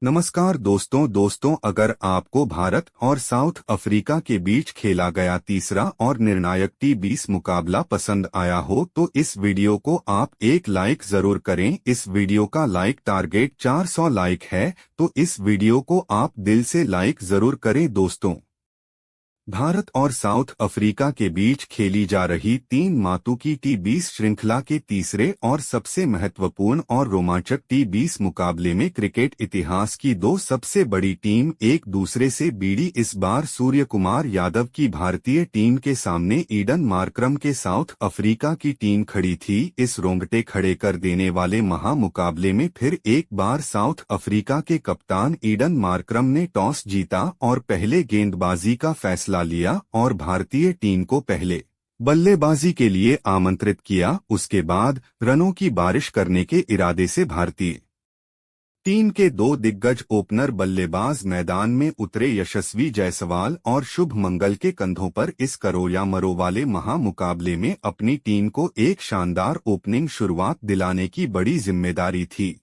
नमस्कार दोस्तों अगर आपको भारत और साउथ अफ्रीका के बीच खेला गया तीसरा और निर्णायक T20 मुकाबला पसंद आया हो तो इस वीडियो को आप एक लाइक जरूर करें। इस वीडियो का लाइक टारगेट 400 लाइक है, तो इस वीडियो को आप दिल से लाइक जरूर करें दोस्तों। भारत और साउथ अफ्रीका के बीच खेली जा रही 3 की T20 श्रृंखला के तीसरे और सबसे महत्वपूर्ण और रोमांचक T20 मुकाबले में क्रिकेट इतिहास की दो सबसे बड़ी टीम एक दूसरे से भिड़ी। इस बार सूर्य कुमार यादव की भारतीय टीम के सामने ईडन मार्करम के साउथ अफ्रीका की टीम खड़ी थी। इस रोंगटे खड़े कर देने वाले महामुकाबले में फिर एक बार साउथ अफ्रीका के कप्तान ईडन मार्करम ने टॉस जीता और पहले गेंदबाजी का फैसला लिया और भारतीय टीम को पहले बल्लेबाजी के लिए आमंत्रित किया। उसके बाद रनों की बारिश करने के इरादे से भारतीय टीम के दो दिग्गज ओपनर बल्लेबाज मैदान में उतरे। यशस्वी जायसवाल और शुभ मंगल के कंधों पर इस करो या मरो वाले महामुकाबले में अपनी टीम को एक शानदार ओपनिंग शुरुआत दिलाने की बड़ी जिम्मेदारी थी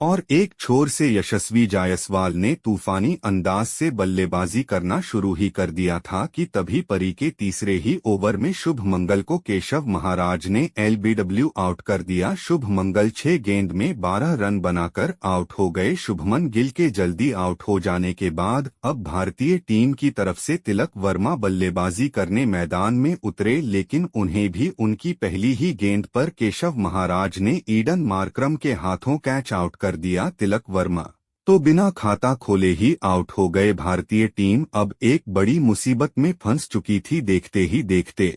और एक छोर से यशस्वी जायसवाल ने तूफानी अंदाज से बल्लेबाजी करना शुरू ही कर दिया था कि तभी परी के तीसरे ही ओवर में शुभ मंगल को केशव महाराज ने एलबीडब्ल्यू आउट कर दिया। शुभ मंगल 6 गेंद में 12 रन बनाकर आउट हो गए। शुभमन गिल के जल्दी आउट हो जाने के बाद अब भारतीय टीम की तरफ से तिलक वर्मा बल्लेबाजी करने मैदान में उतरे, लेकिन उन्हें भी उनकी पहली ही गेंद पर केशव महाराज ने ईडन मार्करम के हाथों कैच आउट कर दिया। तिलक वर्मा तो बिना खाता खोले ही आउट हो गए। भारतीय टीम अब एक बड़ी मुसीबत में फंस चुकी थी। देखते ही देखते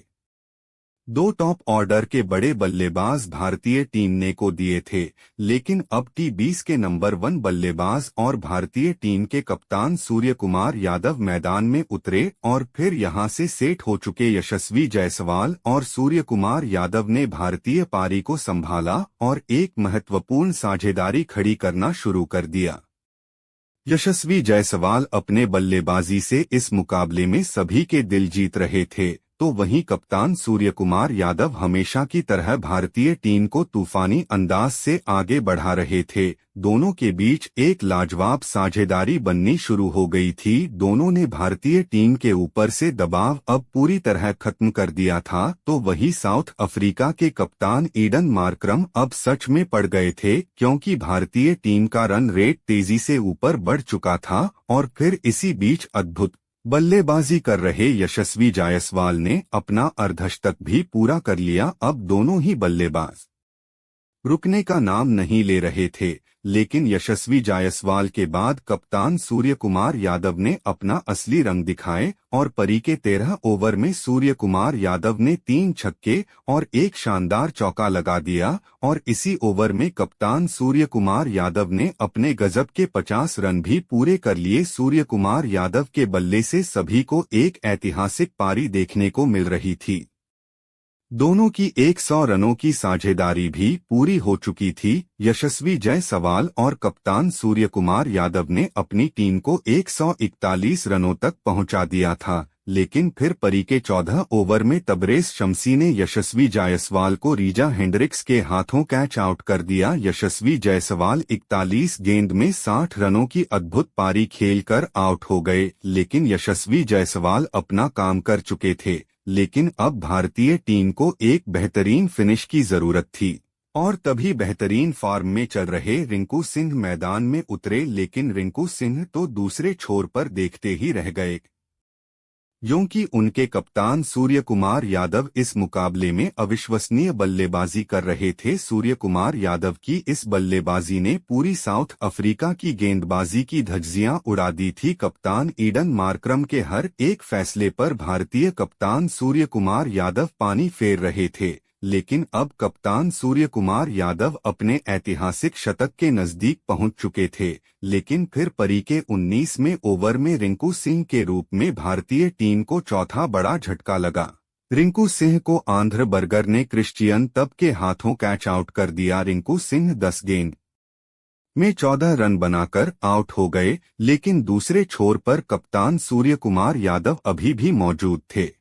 दो टॉप ऑर्डर के बड़े बल्लेबाज भारतीय टीम ने को दिए थे, लेकिन अब T20 के नंबर 1 बल्लेबाज और भारतीय टीम के कप्तान सूर्य कुमार यादव मैदान में उतरे और फिर यहां से सेट हो चुके यशस्वी जायसवाल और सूर्य कुमार यादव ने भारतीय पारी को संभाला और एक महत्वपूर्ण साझेदारी खड़ी करना शुरू कर दिया। यशस्वी जायसवाल अपने बल्लेबाजी से इस मुकाबले में सभी के दिल जीत रहे थे, तो वहीं कप्तान सूर्य कुमार यादव हमेशा की तरह भारतीय टीम को तूफानी अंदाज से आगे बढ़ा रहे थे। दोनों के बीच एक लाजवाब साझेदारी बननी शुरू हो गई थी। दोनों ने भारतीय टीम के ऊपर से दबाव अब पूरी तरह खत्म कर दिया था, तो वही साउथ अफ्रीका के कप्तान ईडन मार्करम अब सच में पड़ गए थे, क्योंकि भारतीय टीम का रन रेट तेजी से ऊपर बढ़ चुका था और फिर इसी बीच अद्भुत बल्लेबाजी कर रहे यशस्वी जायसवाल ने अपना अर्धशतक भी पूरा कर लिया। अब दोनों ही बल्लेबाज रुकने का नाम नहीं ले रहे थे, लेकिन यशस्वी जायसवाल के बाद कप्तान सूर्य कुमार यादव ने अपना असली रंग दिखाए और परी के 13 ओवर में सूर्य कुमार यादव ने 3 छक्के और एक शानदार चौका लगा दिया और इसी ओवर में कप्तान सूर्य कुमार यादव ने अपने गजब के 50 रन भी पूरे कर लिए। सूर्य कुमार यादव के बल्ले से सभी को एक ऐतिहासिक पारी देखने को मिल रही थी। दोनों की 100 रनों की साझेदारी भी पूरी हो चुकी थी। यशस्वी जायसवाल और कप्तान सूर्य कुमार यादव ने अपनी टीम को 141 रनों तक पहुंचा दिया था, लेकिन फिर परी के 14 ओवर में तबरेज शमसी ने यशस्वी जायसवाल को रीजा हेंड्रिक्स के हाथों कैच आउट कर दिया। यशस्वी जायसवाल 41 गेंद में 60 रनों की अद्भुत पारी खेलकर आउट हो गए, लेकिन यशस्वी जायसवाल अपना काम कर चुके थे। लेकिन अब भारतीय टीम को एक बेहतरीन फिनिश की जरूरत थी और तभी बेहतरीन फॉर्म में चल रहे रिंकू सिंह मैदान में उतरे, लेकिन रिंकू सिंह तो दूसरे छोर पर देखते ही रह गए, क्योंकि उनके कप्तान सूर्य कुमार यादव इस मुकाबले में अविश्वसनीय बल्लेबाजी कर रहे थे। सूर्य कुमार यादव की इस बल्लेबाजी ने पूरी साउथ अफ्रीका की गेंदबाजी की धज्जियां उड़ा दी थी। कप्तान ईडन मार्करम के हर एक फैसले पर भारतीय कप्तान सूर्य कुमार यादव पानी फेर रहे थे, लेकिन अब कप्तान सूर्य कुमार यादव अपने ऐतिहासिक शतक के नजदीक पहुंच चुके थे, लेकिन फिर परी के 19वें ओवर में रिंकू सिंह के रूप में भारतीय टीम को चौथा बड़ा झटका लगा। रिंकू सिंह को आंध्र बर्गर ने क्रिश्चियन तब के हाथों कैच आउट कर दिया। रिंकू सिंह 10 गेंद में 14 रन बनाकर आउट हो गए, लेकिन दूसरे छोर पर कप्तान सूर्य कुमार यादव अभी भी मौजूद थे,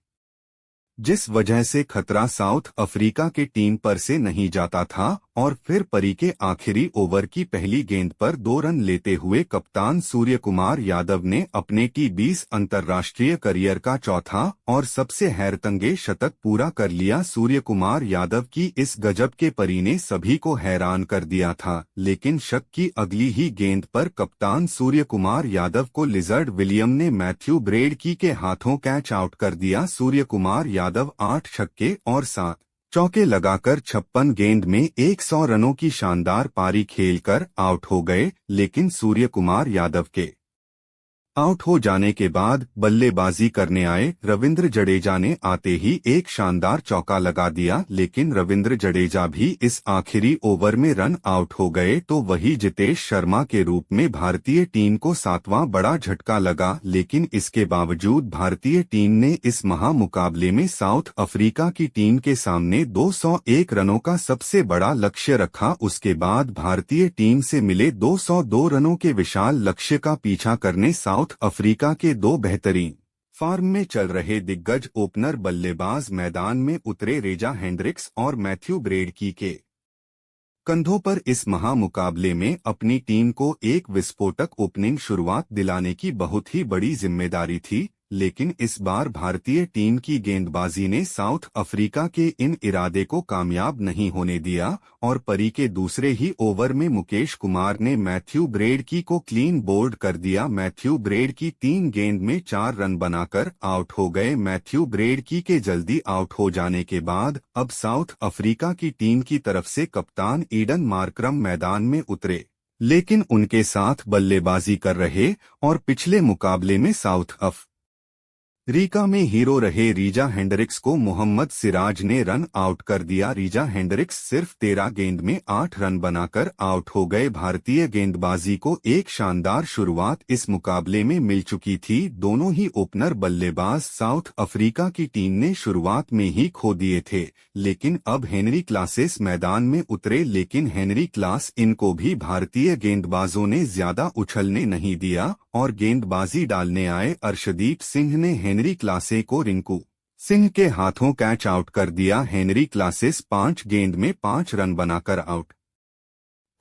जिस वजह से खतरा साउथ अफ्रीका के टीम पर से नहीं जाता था और फिर परी के आखिरी ओवर की पहली गेंद पर 2 रन लेते हुए कप्तान सूर्यकुमार यादव ने अपने T20 अंतर्राष्ट्रीय करियर का चौथा और सबसे हैरतअंगेज शतक पूरा कर लिया। सूर्यकुमार यादव की इस गजब के परी ने सभी को हैरान कर दिया था, लेकिन शक की अगली ही गेंद पर कप्तान सूर्यकुमार यादव को लिजर्ड विलियम ने मैथ्यू ब्रेडकी के हाथों कैच आउट कर दिया। सूर्यकुमार यादव 8 छक्के और 7 चौके लगाकर 56 गेंद में 100 रनों की शानदार पारी खेलकर आउट हो गए, लेकिन सूर्यकुमार यादव के आउट हो जाने के बाद बल्लेबाजी करने आए रविंद्र जडेजा ने आते ही एक शानदार चौका लगा दिया, लेकिन रविंद्र जडेजा भी इस आखिरी ओवर में रन आउट हो गए। तो वही जितेश शर्मा के रूप में भारतीय टीम को 7वां बड़ा झटका लगा, लेकिन इसके बावजूद भारतीय टीम ने इस महामुकाबले में साउथ अफ्रीका की टीम के सामने 201 रनों का सबसे बड़ा लक्ष्य रखा। उसके बाद भारतीय टीम से मिले 202 रनों के विशाल लक्ष्य का पीछा करने साउथ अफ्रीका के 2 बेहतरीन फॉर्म में चल रहे दिग्गज ओपनर बल्लेबाज मैदान में उतरे। रेजा हेंड्रिक्स और मैथ्यू ब्रेडकी के कंधों पर इस महामुकाबले में अपनी टीम को एक विस्फोटक ओपनिंग शुरुआत दिलाने की बहुत ही बड़ी जिम्मेदारी थी, लेकिन इस बार भारतीय टीम की गेंदबाजी ने साउथ अफ्रीका के इन इरादे को कामयाब नहीं होने दिया और परी के दूसरे ही ओवर में मुकेश कुमार ने मैथ्यू ब्रेडकी को क्लीन बोल्ड कर दिया। मैथ्यू ब्रेडकी 3 गेंद में 4 रन बनाकर आउट हो गए। मैथ्यू ब्रेडकी के जल्दी आउट हो जाने के बाद अब साउथ अफ्रीका की टीम की तरफ से कप्तान ईडन मार्करम मैदान में उतरे, लेकिन उनके साथ बल्लेबाजी कर रहे और पिछले मुकाबले में साउथ अफ्रीका में हीरो रहे रीजा हेंड्रिक्स को मोहम्मद सिराज ने रन आउट कर दिया। रीजा हेंड्रिक्स सिर्फ 13 गेंद में 8 रन बनाकर आउट हो गए। भारतीय गेंदबाजी को एक शानदार शुरुआत इस मुकाबले में मिल चुकी थी। दोनों ही ओपनर बल्लेबाज साउथ अफ्रीका की टीम ने शुरुआत में ही खो दिए थे, लेकिन अब हेनरी क्लासेस मैदान में उतरे, लेकिन हेनरी क्लास इनको भी भारतीय गेंदबाजों ने ज्यादा उछलने नहीं दिया और गेंदबाजी डालने आए अर्शदीप सिंह ने हेनरी क्लासे को रिंकू सिंह के हाथों कैच आउट कर दिया। हेनरी क्लासेस 5 गेंद में 5 रन बनाकर आउट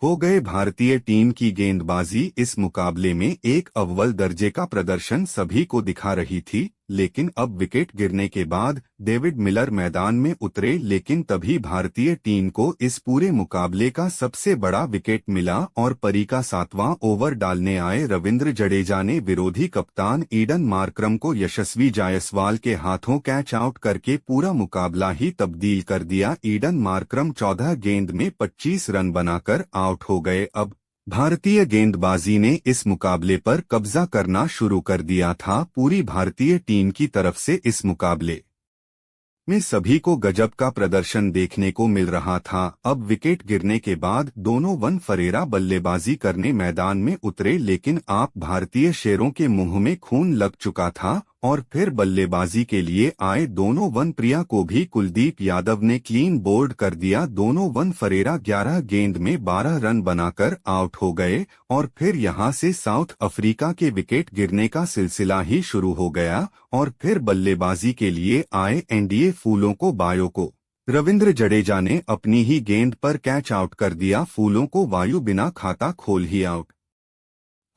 हो गए। भारतीय टीम की गेंदबाजी इस मुकाबले में एक अव्वल दर्जे का प्रदर्शन सभी को दिखा रही थी, लेकिन अब विकेट गिरने के बाद डेविड मिलर मैदान में उतरे, लेकिन तभी भारतीय टीम को इस पूरे मुकाबले का सबसे बड़ा विकेट मिला और परी का 7वां ओवर डालने आए रविंद्र जडेजा ने विरोधी कप्तान ईडन मार्करम को यशस्वी जायसवाल के हाथों कैच आउट करके पूरा मुकाबला ही तब्दील कर दिया। ईडन मार्करम 14 गेंद में 25 रन बनाकर आउट हो गए। अब भारतीय गेंदबाजी ने इस मुकाबले पर कब्जा करना शुरू कर दिया था। पूरी भारतीय टीम की तरफ से इस मुकाबले में सभी को गजब का प्रदर्शन देखने को मिल रहा था। अब विकेट गिरने के बाद दोनों वन फरेरा बल्लेबाजी करने मैदान में उतरे, लेकिन आप भारतीय शेरों के मुंह में खून लग चुका था और फिर बल्लेबाजी के लिए आए दोनों वन प्रिया को भी कुलदीप यादव ने क्लीन बोल्ड कर दिया। दोनों वन फरेरा 11 गेंद में 12 रन बनाकर आउट हो गए और फिर यहां से साउथ अफ्रीका के विकेट गिरने का सिलसिला ही शुरू हो गया और फिर बल्लेबाजी के लिए आए एनडीए फूलों को बायो को रविंद्र जडेजा ने अपनी ही गेंद पर कैच आउट कर दिया। फूलों को वायु बिना खाता खोल ही आउट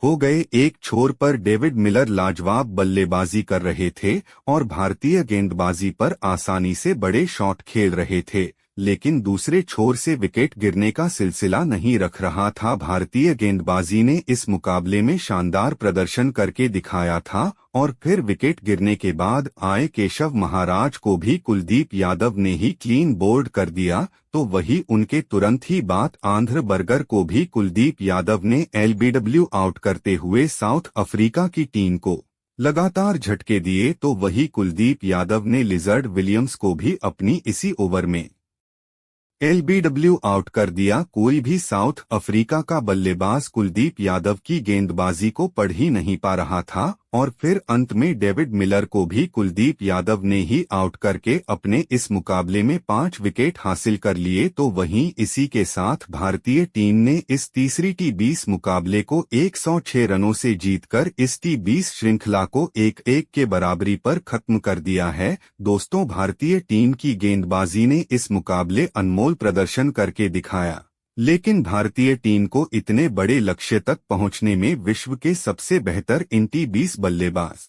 हो गए। एक छोर पर डेविड मिलर लाजवाब बल्लेबाजी कर रहे थे और भारतीय गेंदबाजी पर आसानी से बड़े शॉट खेल रहे थे, लेकिन दूसरे छोर से विकेट गिरने का सिलसिला नहीं रख रहा था। भारतीय गेंदबाजी ने इस मुकाबले में शानदार प्रदर्शन करके दिखाया था और फिर विकेट गिरने के बाद आए केशव महाराज को भी कुलदीप यादव ने ही क्लीन बोल्ड कर दिया, तो वही उनके तुरंत ही बाद आंध्र बर्गर को भी कुलदीप यादव ने एलबीडब्ल्यू आउट करते हुए साउथ अफ्रीका की टीम को लगातार झटके दिए। तो वही कुलदीप यादव ने लिजर्ड विलियम्स को भी अपनी इसी ओवर में एलबीडब्ल्यू आउट कर दिया। कोई भी साउथ अफ्रीका का बल्लेबाज कुलदीप यादव की गेंदबाजी को पढ़ ही नहीं पा रहा था और फिर अंत में डेविड मिलर को भी कुलदीप यादव ने ही आउट करके अपने इस मुकाबले में 5 विकेट हासिल कर लिए। तो वहीं इसी के साथ भारतीय टीम ने इस तीसरी T20 मुकाबले को 106 रनों से जीतकर इस T20 श्रृंखला को 1-1 के बराबरी पर खत्म कर दिया है। दोस्तों, भारतीय टीम की गेंदबाजी ने इस मुकाबले अनमोल प्रदर्शन करके दिखाया। लेकिन भारतीय टीम को इतने बड़े लक्ष्य तक पहुंचने में विश्व के सबसे बेहतर टी20 बल्लेबाज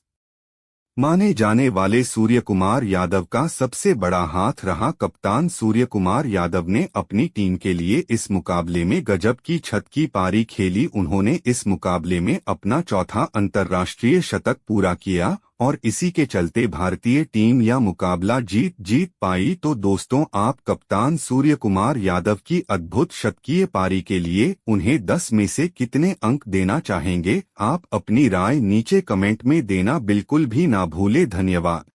माने जाने वाले सूर्यकुमार यादव का सबसे बड़ा हाथ रहा। कप्तान सूर्यकुमार यादव ने अपनी टीम के लिए इस मुकाबले में गजब की छत की पारी खेली। उन्होंने इस मुकाबले में अपना चौथा अंतर्राष्ट्रीय शतक पूरा किया और इसी के चलते भारतीय टीम यह मुकाबला जीत पाई। तो दोस्तों, आप कप्तान सूर्यकुमार यादव की अद्भुत शतकीय पारी के लिए उन्हें 10 में से कितने अंक देना चाहेंगे? आप अपनी राय नीचे कमेंट में देना बिल्कुल भी ना भूले। धन्यवाद।